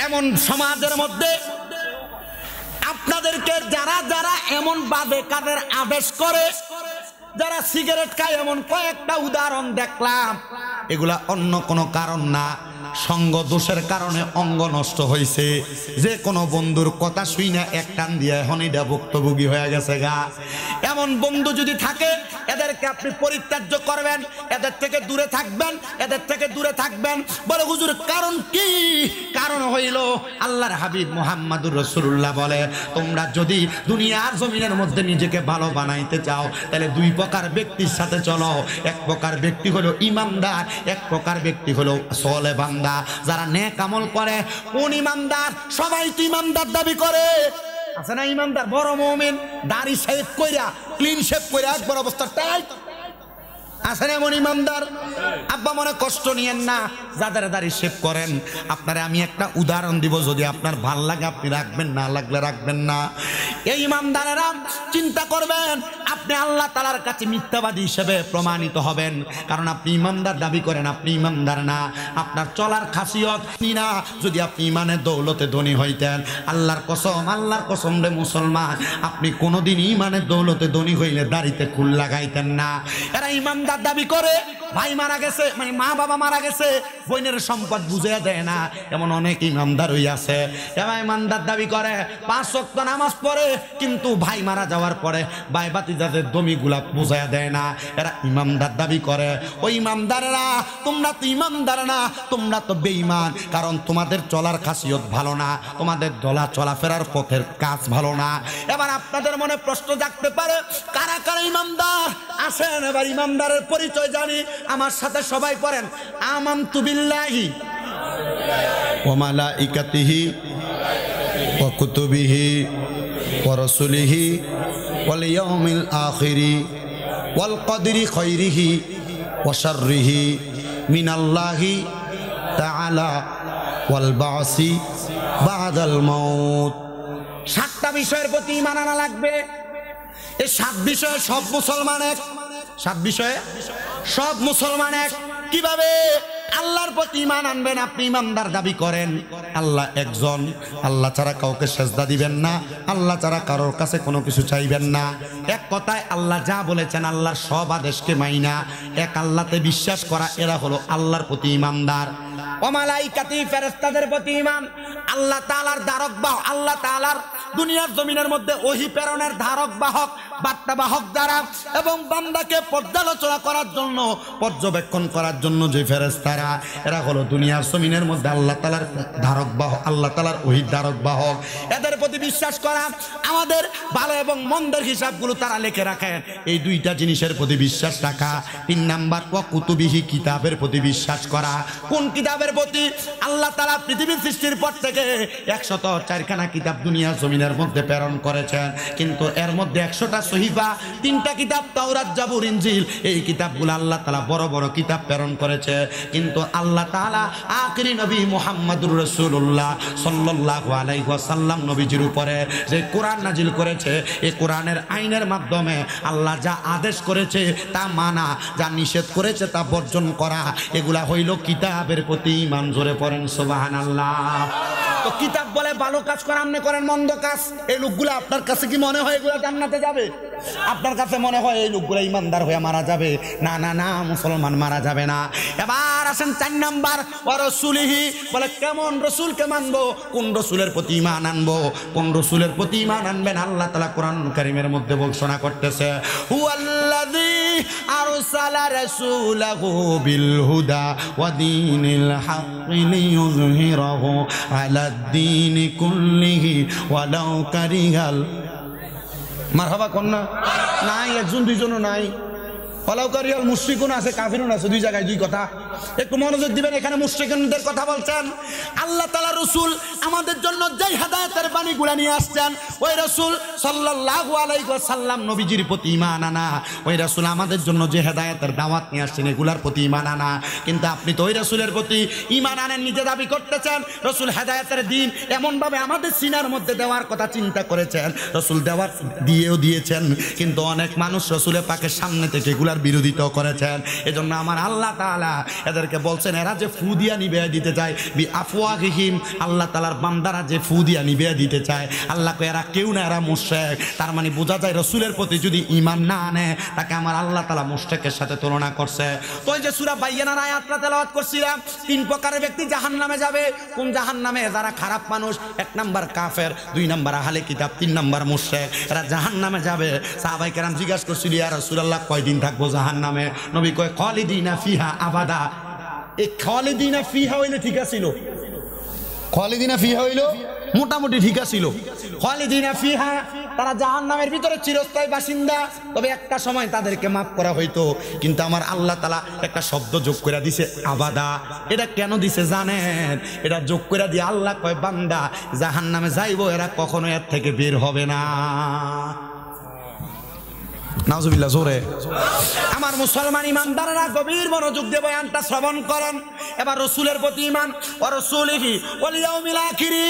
এমন সমাজের মধ্যে আপনাদেরকে যারা যারা এমন বাজে কাজের আদেশ করে, যারা সিগারেট খায় এমন কয়েকটা উদাহরণ দেখলাম, এগুলা অন্য কোনো কারণ না, সঙ্গ দোষের কারণে অঙ্গ নষ্ট হয়েছে। যে কোনো বন্ধুর কথা শুই না এক টান দিয়ে এখন এটা ভুক্তভোগী হয়ে গেছে গা। এমন বন্ধু যদি থাকে এদেরকে আপনি পরিত্যাজ্য করবেন, এদের থেকে দূরে থাকবেন, এদের থেকে দূরে থাকবেন। বলে হুজুর কারণ কি? কারণ হইল আল্লাহর হাবিব মুহাম্মাদুর রাসূলুল্লাহ বলে, তোমরা যদি দুনিয়ার জমিনের মধ্যে নিজেকে ভালো বানাইতে চাও তাহলে দুই প্রকার ব্যক্তির সাথে চলো। এক প্রকার ব্যক্তি হলো ইমানদার, এক প্রকার ব্যক্তি হলো সলে বান্দা, যারা নেক আমল করে। কোন ইমানদার? সবাই তো ইমানদার দাবি করে, আছে না ইমানদার বড় মুমিন, দাড়ি শেভ কইরা ক্লিন শেভ কইরা একবার অবস্থা টাইট, আছে না এমন ইমানদার? আব্বা মনে কষ্ট নিয়েন না, যাদের দাড়ি শেভ করেন। আপনারা আমি একটা উদাহরণ দিব, যদি আপনার ভাল লাগে আপনি রাখবেন, না লাগলে রাখবেন না। এই ইমানদারেরা চিন্তা করবেন আপনি আল্লাহ তাআলার কাছে মিথ্যাবাদী হিসেবে প্রমাণিত হবেন, কারণ আপনি ইমানদার দাবি করেন, আপনি ইমানদার না। আপনার চলার খাসিয়ত না। যদি আপনি ইমানের দৌলতে ধনী হইতেন, আল্লাহর কসম রে মুসলমান, আপনি কোনোদিন ইমানের দৌলতে ধনী হইলে দাড়িতে খুল লাগাইতেন না। এরা ইমানদার দাবি করে, ভাই মারা গেছে মানে মা বাবা মারা গেছে, বোনের সম্পদ বুঝিয়ে দেয় না, এমন অনেক ইমানদার হই আছে। এরা ইমানদার দাবি করে, 5 ওয়াক্ত নামাজ পড়ে, কিন্তু ভাই মারা যাওয়ার পরে ভাই ভাতিজাদের জমিগুলা বুঝিয়ে দেয় না। এরা ইমানদার দাবি করে। ওই ইমানদারেরা, তোমরা তো ইমানদার না, তোমরা তো বেঈমান, কারণ তোমাদের চলার খাসিয়ত ভালো না, তোমাদের চলাফেরার পথের কাজ ভালো না। এবার আপনাদের মনে প্রশ্ন জাগতে পারে, কারা কারা ইমানদার আসেন? এবার ইমানদারের পরিচয় জানি, আমার সাথে সবাই পড়েন, আমানতু বিল্লাহি ওয়া মালাইকাতিহি ওয়া কুতুবিহি ওয়া রাসূলিহি ওয়াল ইয়াউমিল আখিরি ওয়াল কদরি খাইরিহি ওয়া শাররিহি মিনাল্লাহি তাআলা ওয়াল বাসি বাদাল মাউত। 7টা বিষয়ের প্রতি ঈমান আনা লাগবে। এই 7 বিষয়ে সব মুসলমান এক। 7 বিষয়ে সব মুসলমান এক। কিভাবে? আল্লাহর প্রতি ঈমান আনবেন। আপনি ইমানদার দাবি করেন, আল্লাহ একজন, আল্লাহ ছাড়া কাউকে সেজদা দিবেন না, আল্লাহ ছাড়া কারোর কাছে কোনো কিছু চাইবেন না। এক কথায় আল্লাহ যা বলেছেন আল্লাহর সব আদেশকে মাইনা এক আল্লাহতে বিশ্বাস করা, এরা হলো আল্লাহর প্রতি ইমানদার। ও মালাইকাতি, ফেরেশতাদের প্রতি ঈমান। আল্লাহ তাআলার ধারক বাহক, আল্লাহ তাআলার দুনিয়ার জমিনের মধ্যে ওহী প্রেরণের ধারক বাহক, বার্তাবাহক দ্বারা, এবং বান্দাকে পর্যালোচনা করার জন্য, পর্যবেক্ষণ করার জন্য যে ফেরেশতারা, এরা হলো দুনিয়ার জমিনের মধ্যে আল্লাহ তাআলার ধারক বাহক, আল্লাহ তাআলার ওহীর ধারক বাহক। এদের প্রতি বিশ্বাস করা, আমাদের ভালো এবং মন্দের হিসাবগুলো তারা লিখে রাখেন, এই 2টা জিনিসের প্রতি বিশ্বাস রাখা। 3 নাম্বার, ওয়া কুতুবিহি, কিতাবের প্রতি বিশ্বাস করা। কোন কিতাবের প্রতি? আল্লাহ তাআলা পৃথিবীর সৃষ্টির পর থেকে 104খানা কিতাব দুনিয়ার জমিনের মধ্যে প্রেরণ করেছেন, কিন্তু এর মধ্যে 100টা সহিফা, 3টা কিতাব তাওরাত, জাবুর, ইনজিল, এই কিতাবগুলো আল্লাহ তাআলা বড় বড় কিতাব প্রেরণ করেছে। কিন্তু আল্লাহ তাআলা আখিরি নবী মুহাম্মদুর রাসূলুল্লাহ সাল্লাল্লাহু আলাইহি ওয়াসাল্লাম নবীজির উপরে যে কোরআন নাজিল করেছে, এই কোরআনের আইনের মাধ্যমে আল্লাহ যা আদেশ করেছে তা মানা, যা নিষেধ করেছে তা বর্জন করা, এগুলা হইল কিতাবের প্রতি ঈমান। জোরে পড়েন সুবহানাল্লাহ। তো কিতাব বলে ভালো কাজ করা, আপনি করেন মন্দ কাজ। এই লোকগুলা আপনার কাছে কি মনে হয় এগুলা জান্নাতে যাবে? আপনার কাছে মনে হয় এই লোকগুলা ইমানদার হয়ে মারা যাবে? না না না, মুসলমান মারা যাবে না। এবার আসেন 4 নাম্বার, ওয়া রাসূলিহি, বলে কেমন রাসূলকে মানবো, কোন রাসূলের প্রতি ঈমান আনবো, কোন রাসূলের প্রতি ঈমান আনবেন? আল্লাহ তাআলা কোরআন কারীমের মধ্যে ঘোষণা করতেছে, হুয়াল্লাযী আরসালা রাসূলাহু বিল হুদা ওয়া দীনিল হাক্কি লিইয়ুযহিরাহু আলা দ্দীনি কুল্লিহি ওয়ালাউ কারিহাল। মারহাবা কন্যা নাই, একজন দুইজনও নাই। ওয়ালাউকারিয়াল মুশরিকুন আছে, কাফিরুন আছে, 2 জায়গায় 2 কথা। একটু মনোযোগ দিবেন, এখানে মুশরিকদের কথা বলছেন। আল্লাহ তাআলা রাসূল আমাদের জন্য যে হেদায়েতের বাণীগুলো নিয়ে আসছেন, ওই রাসূল সাল্লাল্লাহু আলাইহি ওয়াসাল্লাম নবীজির প্রতি ঈমান আনা, ওই রাসূল আমাদের জন্য যে হেদায়েতের দাওয়াত নিয়ে আসছেন এগুলার প্রতি ঈমান আনা। কিন্তু আপনি তো ওই রাসূলের প্রতি ঈমান আনেন, নিজে দাবি করতেছেন রাসূল হেদায়েতের দিন এমন ভাবে আমাদের সিনার মধ্যে দেওয়ার কথা চিন্তা করেছেন, রাসূল দিয়েও দিয়েছেন, কিন্তু অনেক মানুষ রাসূলের পাকের সামনে থেকে এগুলার বিরোধিতা করেছেন। এজন্য আমার আল্লাহ তাআলা এদেরকে বলছেন এরা যে ফু দিয়া নিবে দিতে চায় বি আফওয়াহিহিম, আল্লাহ তাআলার বান্দারা যে ফু দিয়া নিবে দিতে চায়, আল্লাহ কয় এরা কেউ না, এরা মুশরিক। তার মানে বোঝা যায় রাসূলের প্রতি যদি ঈমান না আনে তাকে আমার আল্লাহ তাআলা মুশরিকের সাথে তুলনা করছে। তো এই যে সূরা বাইয়ানার আয়াতটা তেলাওয়াত করছিলাম, তিন প্রকারের ব্যক্তি জাহান্নামে যাবে। কোন জাহান্নামে? যারা খারাপ মানুষ, 1 নাম্বার কাফের, 2 নাম্বার আহলে কিতাব, 3 নাম্বার মুশরিক, এরা জাহান্নামে যাবে। সাহাবায়ে কেরাম জিজ্ঞাসা করছিল ইয়া রাসূলুল্লাহ কয়দিন থাকবো জাহান্নামে? নবী কয় খালিদিনা ফিহা আবাদা। এই খালিদিনা ফিহা হইলে ঠিক আছিল, খালিদিনা ফিহা হইল মোটামুটি ঠিক আছিল। খালিদিনা ফিহা তারা জাহান্নামের ভিতরে চিরস্থায়ী বাসিন্দা, তবে একটা সময় তাদেরকে মাফ করা হইতো। কিন্তু আমার আল্লাহ তাআলা একটা শব্দ যোগ করে দিছে আবাদা। এটা কেন দিছে জানেন? এটা যোগ করে দিয়ে আল্লাহ কয় বান্দা জাহান্নামে যাইবো, এরা কখনো এর থেকে বের হবে না। নাউজুবিল্লাহ জোরে। আমার মুসলমান ইমানদাররা গভীর মনোযোগ দিয়ে বয়ানটা শ্রবণ করেন। এবার রাসূলের প্রতি ঈমান ও রাসূলিহি ওয়াল ইয়াউমিল আখিরি।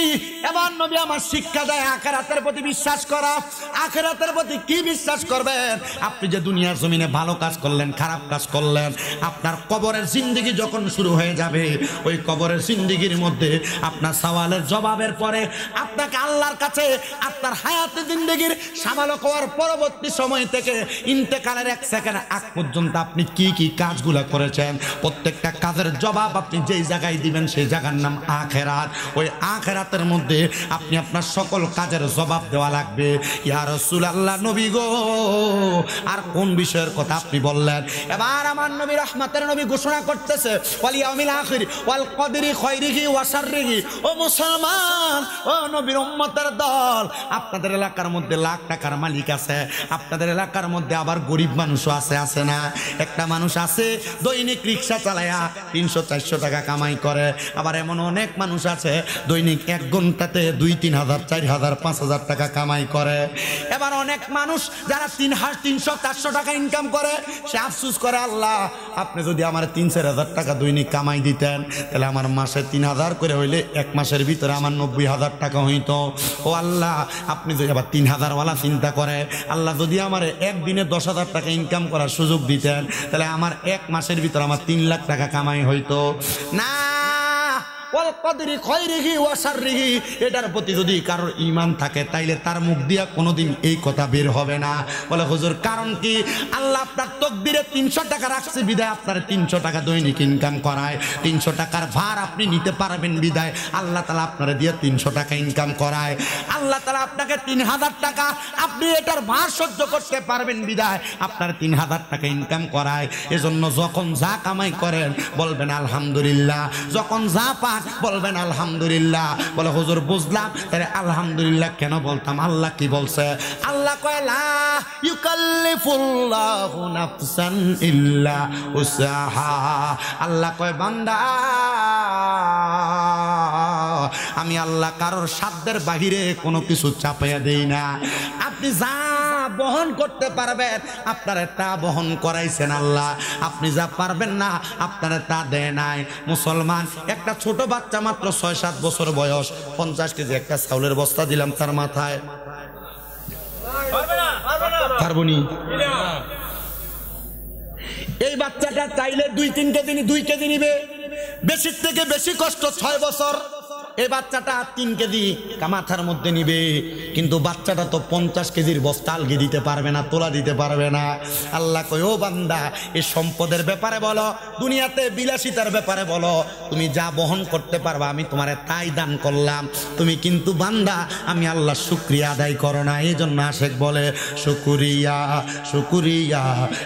এবার নবী আমার শিক্ষা দেয় আখিরাতের প্রতি বিশ্বাস করা। আখিরাতের প্রতি কি বিশ্বাস করবেন? আপনি যে দুনিয়ার জমিনে ভালো কাজ করলেন, খারাপ কাজ করলেন, আপনার কবরের জিন্দেগি যখন শুরু হয়ে যাবে, ওই কবরের জিন্দেগির মধ্যে আপনার সওয়ালের জবাবের পরে আপনাকে আল্লাহর কাছে আপনার হায়াতে জিন্দেগির সামালক হওয়ার পরবর্তী সময় থেকে ইন্তেকালের 1 সেকেন্ড আগ পর্যন্ত আপনি কি কি কাজগুলো করেছেন, প্রত্যেকটা কাজের জবাব আপনি যেই জায়গায় দিবেন সেই জায়গার নাম আখিরাত। ওই আখিরাতের মধ্যে আপনি আপনার সকল কাজের জবাব দেওয়া লাগবে। ইয়া রাসূলুল্লাহ নবী গো, আর কোন বিষয়ের কথা আপনি বললেন? এবার আমার নবী রহমতের নবী ঘোষণা করতেছে ওয়াল ইয়াউমিল আখির ওয়াল কদরি খায়রিহি ওয়া শাররিহি। ও মুসলমান, ও নবীর উম্মতের দল, আপনাদের এলাকার মধ্যে লাখ টাকার মালিক আছে, আপনাদের এলাকার মধ্যে আবার গরিব মানুষও আছে না? একটা মানুষ আছে দৈনিক রিক্সা চালায়া 300-400 টাকা কামাই করে, আবার এমন অনেক মানুষ আছে দৈনিক 1 ঘন্টাতে 2-3 হাজার 4 হাজার 5 হাজার টাকা কামাই করে। এবার অনেক মানুষ যারা 300-400 টাকা ইনকাম করে, সে আফসোস করে আল্লাহ আপনি যদি আমার 3-4 হাজার টাকা দৈনিক কামাই দিতেন, তাহলে আমার মাসে 3000 করে হইলে 1 মাসের ভিতরে আমার 90,000 টাকা হইতো। ও আল্লাহ, আপনি যদি আবার 3000 ওয়ালা চিন্তা করে, আল্লাহ যদি আমার একদিনে 10,000 টাকা ইনকাম করার সুযোগ দিতেন, তাহলে আমার 1 মাসের ভিতরে আমার 3 লাখ টাকা কামাই হইতো না। ওয়াল কদরি খায়রিহি ওয়া শাররিহি, এটার প্রতি যদি কারোর ঈমান থাকে তাইলে তার মুখ দিয়া কোনোদিন এই কথা বের হবে না। বলে হুজুর কারণ কি? আল্লাহ আপনার তকদিরে 300 টাকা রাখছে বিদায় আপনার 300 টাকা দৈনিক ইনকাম করায়। 300 টাকার ভার আপনি নিতে পারবেন বিদায় আল্লাহ তাআলা আপনারে দিয়ে 300 টাকা ইনকাম করায়। আল্লাহ তাআলা আপনাকে 3000 টাকা, আপনি এটার ভার সহ্য করতে পারবেন বিদায় আপনার 3000 টাকা ইনকাম করায়। এজন্য যখন যা কামাই করেন বলবেন আলহামদুলিল্লাহ, যখন যা পান বলবেন আলহামদুলিল্লাহ। বলে হুজুর বুঝলাম, তাহলে আলহামদুলিল্লাহ কেন বলতাম? আল্লাহ কি বলছে? আল্লাহ কয় লা ইউকাল্লিফুল্লাহু নাফসান ইল্লা উসাহা। আল্লাহ কয় বান্দা আমি আল্লাহ কারোর সাধ্যের বাহিরে কোনো কিছু চাপাইয়া দেই না। আপনি যা বহন করতে পারবেন আপনারা তা বহন করাইছেন আল্লাহ, আপনি যা পারবেন না আপনারা তা দেয় নাই। মুসলমান, একটা ছোট বাচ্চা মাত্র 6-7 বছর বয়স, 50 কেজি একটা চাউলের বস্তা দিলাম তার মাথায়, পারবনি? এই বাচ্চাটা চাইলে 2 কেজি নিবে, বেশির থেকে বেশি কষ্ট 6 বছর। এই বাচ্চাটা 3 কেজি মাথার মধ্যে নিবে, কিন্তু বাচ্চাটা তো 50 কেজির বস্তা আলগি দিতে পারবে না, তোলা দিতে পারবে না। আল্লাহ কয় ও বান্দা, এই সম্পদের ব্যাপারে বলো, দুনিয়াতে বিলাসিতার ব্যাপারে বলো, তুমি যা বহন করতে পারবা আমি তোমারে তাই দান করলাম। তুমি কিন্তু বান্দা আমি আল্লাহ শুকরিয়া আদায় করো না। এই জন্য আশেক বলে শুকরিয়া শুকরিয়া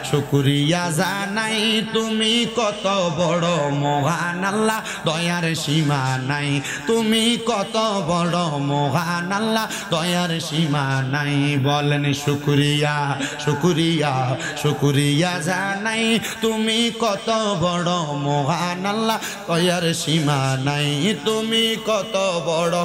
শুকরিয়া জানাই, তুমি কত বড় মহান আল্লাহ, দয়ার সীমা নাই। তুমি কত বড় মহান আল্লাহ, দয়ার সীমা নাই। বলেন শুকরিয়া শুকরিয়া শুকরিয়া জানাই, তুমি কত বড় মহান আল্লাহ, দয়ার সীমা নাই। তুমি কত বড়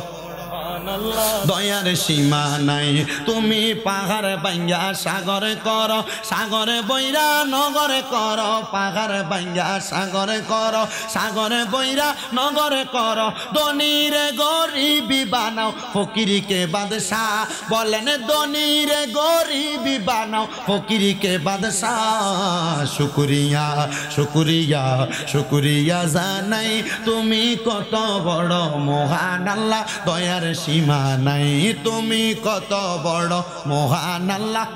দয়ার সীমা নাই তুমি পাহাড় ভাঙ্গা সাগরে করো সাগরে বইরা নগরে করো পাহাড় ভাঙ্গা সাগরে করো সাগরে বইরা নগরে করো ধনীরে গরিবি বানাও ফকিরকে বাদশাহ বলেন ধনীরে গরিবি বানাও ফকিরকে বাদশাহ শুকরিয়া শুকরিয়া শুকরিয়া জানাই তুমি কত বড় মহান আল্লাহ দয়ার সীমা নাই তুমি কত বড় মহান আল্লাহ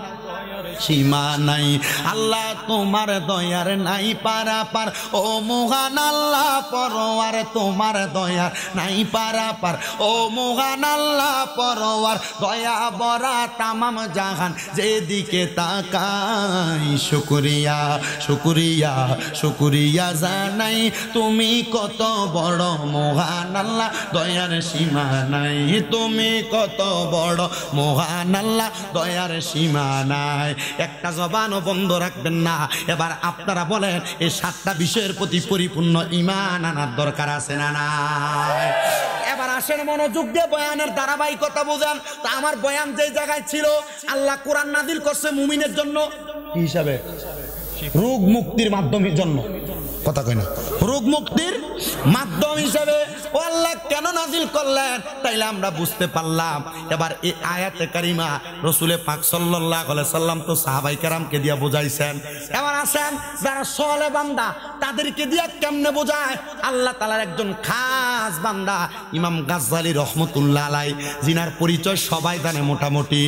সীমা নাই আল্লাহ তোমার দয়ার নাই পারাপার ও মহান আল্লাহ পরওয়ার তোমার দয়ার নাই পারাপার ও মহান আল্লাহ পরওয়ার দয়া বরা তামাম জাহান যেদিকে তাকাই শুকরিয়া শুকরিয়া শুকরিয়া জানাই তুমি কত বড় মহান আল্লাহ দয়ার সীমা নাই তুমি কত বড় মহান আল্লাহ দয়ার সীমা নাই একটা জবানও বন্ধ রাখবেন না এবার আপনারা বলেন এই 7টা বিষয়ের প্রতি পরিপূর্ণ ঈমান আনার দরকার আছে না নাই এবার আসেন মনোযোগ দিয়ে বয়ানের ধারাবাহিকতা বুঝান তা আমার বয়ান যেই জায়গায় ছিল আল্লাহ কোরআন নাযিল করছে মুমিনের জন্য কি হিসাবে রোগ মুক্তির মাধ্যমের জন্য কথা কই না রোগ মুক্তির মাধ্যম হিসেবে ও আল্লাহ কেন নাযিল করলেন তাইলে আমরা বুঝতে পারলাম এবার এই আয়াতে কারিমা রাসূলে পাক সাল্লাল্লাহু আলাইহি সাল্লাম তো সাহাবায়ে কেরামকে দিয়া বুঝাইছেন এবার আসেন যারা সলে বান্দা তাদেরকে দিয়া কেমনে বোঝায় আল্লাহ তাআলার একজন খাস বান্দা ইমাম গাজ্জালী রহমাতুল্লাহ আলাইহি জিনার পরিচয় সবাই জানে মোটামুটি